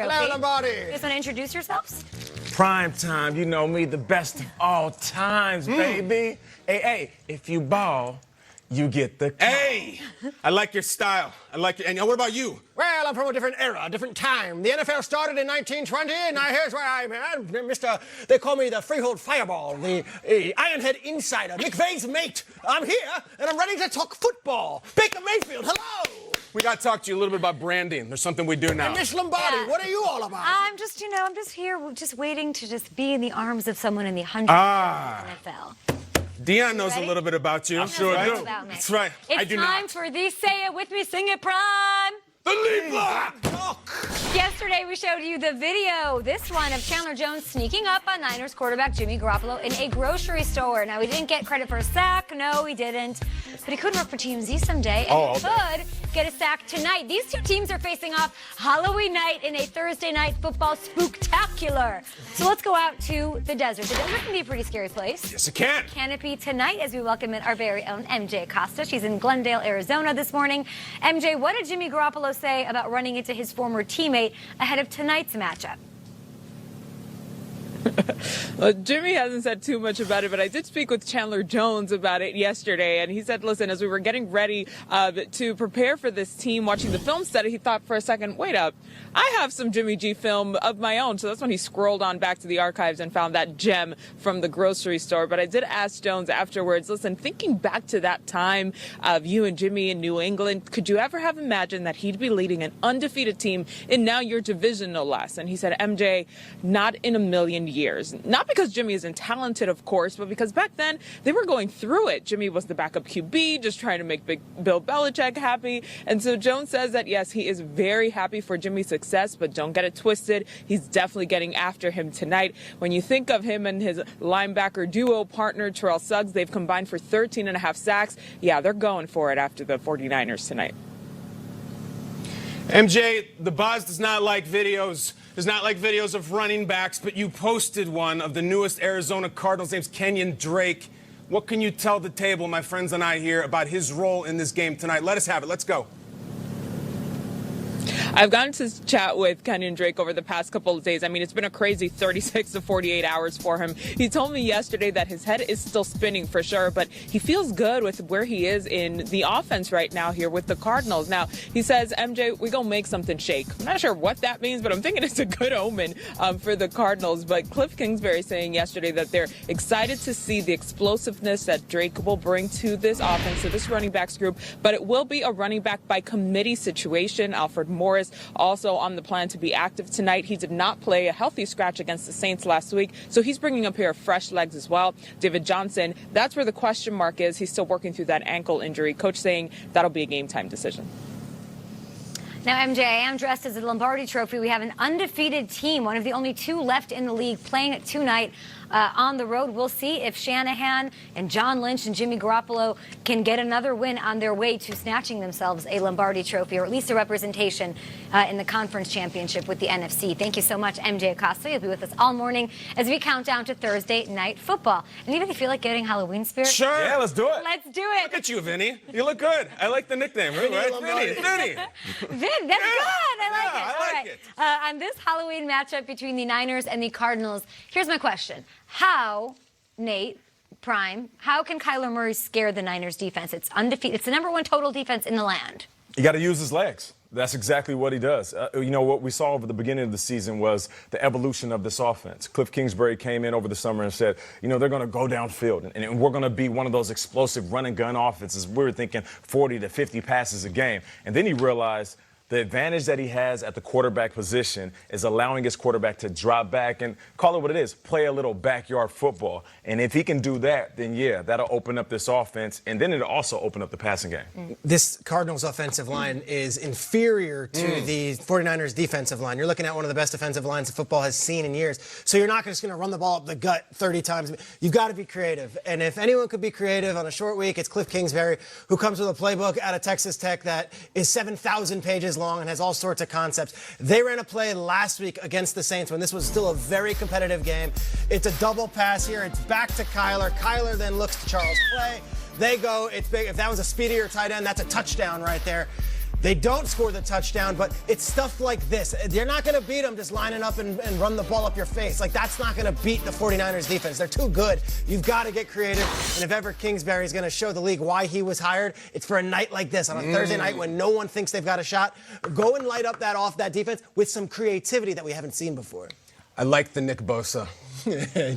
Hello, Lombardi. Just want to introduce yourselves? Prime time, you know me, the best of all times, baby. Hey, if you ball, you get the call. Hey, I like your style. I like it. And what about you? Well, I'm from a different era, a different time. The NFL started in 1920, and now here's where I'm at. They call me the Freehold Fireball, the Ironhead Insider, McVay's mate. I'm here, and I'm ready to talk football. Baker Mayfield, hello. We got to talk to you a little bit about branding. There's something we do now. And Miss Lombardi, what are you all about? I'm just here, just waiting to just be in the arms of someone in the 100th NFL. Dion knows a little bit about you. I Sure do. do. That's right. It's I do time not. for the Say It With Me, Sing It Prime. The lead block. Yesterday, we showed you the video, this one, of Chandler Jones sneaking up on Niners quarterback Jimmy Garoppolo in a grocery store. Now, he didn't get credit for a sack. No, he didn't. But he could work for TMZ someday, and he could get a sack tonight. These two teams are facing off Halloween night in a Thursday night football spooktacular. So let's go out to the desert. The desert can be a pretty scary place. Yes, it can. Can it be tonight as we welcome in our very own MJ Acosta? She's in Glendale, Arizona this morning. MJ, what did Jimmy Garoppolo say about running into his former teammate ahead of tonight's matchup? Well, Jimmy hasn't said too much about it, but I did speak with Chandler Jones about it yesterday, and he said, listen, as we were getting ready to prepare for this team, watching the film study, he thought for a second, wait up, I have some Jimmy G film of my own. So that's when he scrolled on back to the archives and found that gem from the grocery store. But I did ask Jones afterwards, listen, thinking back to that time of you and Jimmy in New England, could you ever have imagined that he'd be leading an undefeated team in now your division, no less? And he said, MJ, not in a million years. Not because Jimmy isn't talented, of course, but because back then they were going through it. Jimmy was the backup QB, just trying to make big Bill Belichick happy. And so Jones says that, yes, he is very happy for Jimmy's success, but don't get it twisted. He's definitely getting after him tonight. When you think of him and his linebacker duo partner, Terrell Suggs, they've combined for 13.5 sacks. Yeah, they're going for it after the 49ers tonight. MJ, the buzz does not like videos. Does not like videos of running backs, but you posted one of the newest Arizona Cardinals. Name's Kenyan Drake. What can you tell the table, my friends and I here, about his role in this game tonight? Let us have it. Let's go. I've gotten to chat with Kenyan Drake over the past couple of days. I mean, it's been a crazy 36 to 48 hours for him. He told me yesterday that his head is still spinning for sure, but he feels good with where he is in the offense right now here with the Cardinals. Now, he says, MJ, we're going to make something shake. I'm not sure what that means, but I'm thinking it's a good omen for the Cardinals. But Cliff Kingsbury saying yesterday that they're excited to see the explosiveness that Drake will bring to this offense, to this running backs group, but it will be a running back by committee situation. Alfred Morris also on the plan to be active tonight. He did not play, a healthy scratch against the Saints last week, so he's bringing a pair of fresh legs as well. David Johnson, that's where the question mark is. He's still working through that ankle injury. Coach saying that'll be a game time decision. Now, MJ, I am dressed as a Lombardi Trophy. We have an undefeated team, one of the only two left in the league, playing tonight on the road. We'll see if Shanahan and John Lynch and Jimmy Garoppolo can get another win on their way to snatching themselves a Lombardi Trophy, or at least a representation in the conference championship with the NFC. Thank you so much, MJ Acosta. You'll be with us all morning as we count down to Thursday night football. Anybody feel like getting Halloween spirit? Sure. Yeah, let's do it. Let's do it. Look at you, Vinny. You look good. I like the nickname, right? Vinny. Vin, that's good. I like it. I like it. On this Halloween matchup between the Niners and the Cardinals, here's my question. How, Nate, Prime, how can Kyler Murray scare the Niners defense? It's undefeated. It's the #1 total defense in the land. You got to use his legs. That's exactly what he does. You know, what we saw over the beginning of the season was the evolution of this offense. Cliff Kingsbury came in over the summer and said, you know, they're going to go downfield, and we're going to be one of those explosive run-and-gun offenses. We were thinking 40 to 50 passes a game. And then he realized the advantage that he has at the quarterback position is allowing his quarterback to drop back and call it what it is, play a little backyard football. And if he can do that, then, yeah, that'll open up this offense, and then it'll also open up the passing game. This Cardinals offensive line is inferior to the 49ers defensive line. You're looking at one of the best defensive lines football has seen in years. So you're not just going to run the ball up the gut 30 times. You've got to be creative. And if anyone could be creative on a short week, it's Cliff Kingsbury, who comes with a playbook out of Texas Tech that is 7,000 pages long and has all sorts of concepts. They ran a play last week against the Saints when this was still a very competitive game. It's a double pass here. It's back to Kyler. Kyler then looks to Charles Clay. They go. It's big. If that was a speedier tight end, that's a touchdown right there. They don't score the touchdown, but it's stuff like this. You're not going to beat them just lining up and run the ball up your face. Like, that's not going to beat the 49ers defense. They're too good. You've got to get creative. And if ever Kingsbury is going to show the league why he was hired, it's for a night like this, on a Thursday night when no one thinks they've got a shot. Go and light up that defense with some creativity that we haven't seen before. I like the Nick Bosa.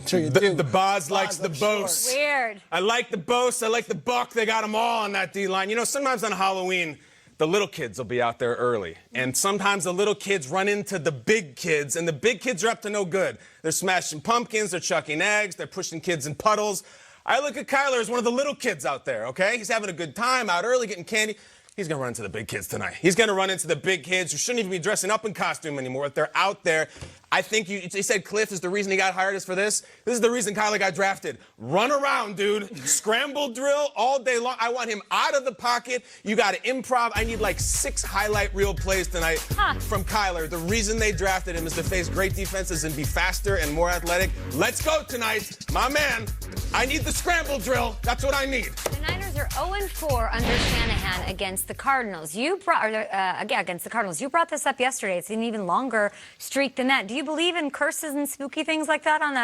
Sure you do. The Boz likes the Bose. Weird. I like the Bose. I like the Buck. They got them all on that D-line. You know, sometimes on Halloween, the little kids will be out there early. And sometimes the little kids run into the big kids, and the big kids are up to no good. They're smashing pumpkins. They're chucking eggs. They're pushing kids in puddles. I look at Kyler as one of the little kids out there, okay? He's having a good time out early, getting candy. He's going to run into the big kids tonight. He's going to run into the big kids who shouldn't even be dressing up in costume anymore. If they're out there, I think you said Cliff is the reason he got hired is for this. This is the reason Kyler got drafted. Run around, dude. Scramble drill all day long. I want him out of the pocket. You got to improv. I need like 6 highlight reel plays tonight from Kyler. The reason they drafted him is to face great defenses and be faster and more athletic. Let's go tonight. My man, I need the scramble drill. That's what I need. The Niners are 0-4 under Shanahan against the Cardinals. Against the Cardinals. You brought this up yesterday. It's an even longer streak than that. Do you believe in curses and spooky things like that on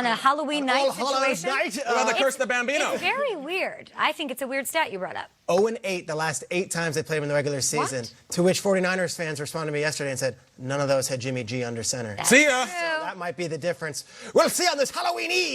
a Halloween night situation? Night? What about the curse of the Bambino? It's very weird. I think it's a weird stat you brought up. 0-8 the last 8 times they played him in the regular season. What? To which 49ers fans responded to me yesterday and said, none of those had Jimmy G under center. See ya. True. So that might be the difference. We'll see on this Halloween Eve.